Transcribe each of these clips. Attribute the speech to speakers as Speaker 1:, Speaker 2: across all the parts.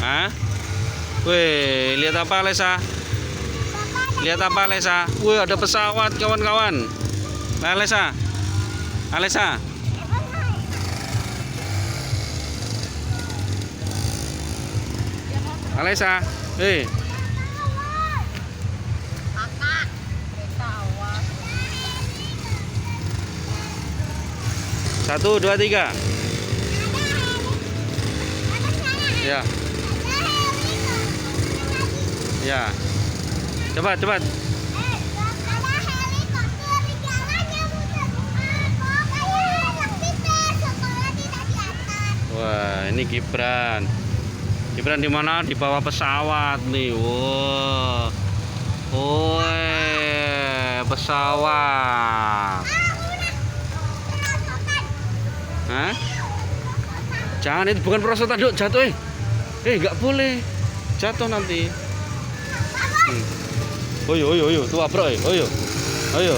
Speaker 1: Hah? Wih, lihat apa Alesa? Lihat apa Alesa? Wih, ada pesawat kawan-kawan. Nah, Alesa. Alesa. Alesa. Hei. Satu, dua, tiga. Ya. Ya. Cepat, cepat. Wah, ini Gibran. Gibran di mana? Di bawah pesawat nih. Wow. Woi, pesawat. Hah? Jangan, itu bukan perosotan, Duk, jatuh nggak boleh. Jatuh nanti. Ayo, tua bro, ayo. Ayo.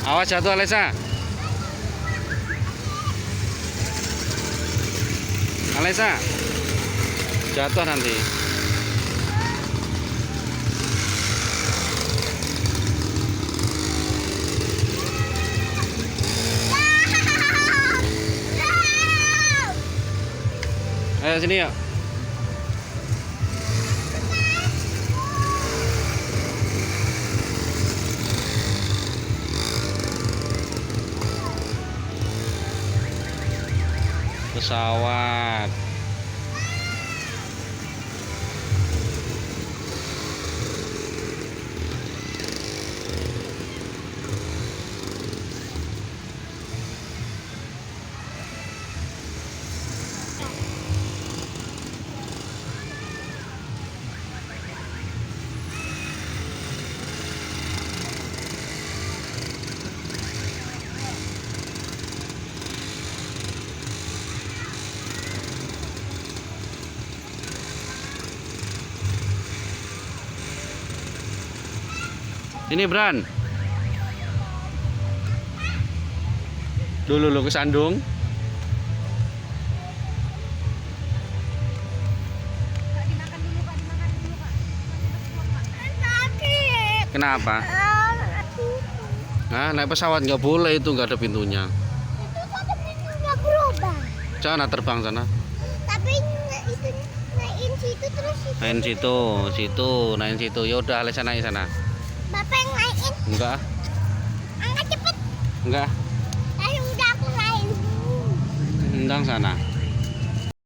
Speaker 1: Awas jatuh Alesa. Alesa. Jatuh nanti. Ayo sini yuk. Pesawat. Ini Bran. Dulu ke Sandung. Kenapa? Nah, naik pesawat nggak boleh, itu nggak ada pintunya.
Speaker 2: Itu ada pintunya berubah.
Speaker 1: Sana terbang sana.
Speaker 2: Tapi itu naikin situ terus itu.
Speaker 1: Naikin situ. Ya udah, Alesa naik sana.
Speaker 2: Bapak yang naikin?
Speaker 1: Enggak.
Speaker 2: Angkat cepet.
Speaker 1: Enggak.
Speaker 2: Ayo udah aku naikin.
Speaker 1: Endang sana.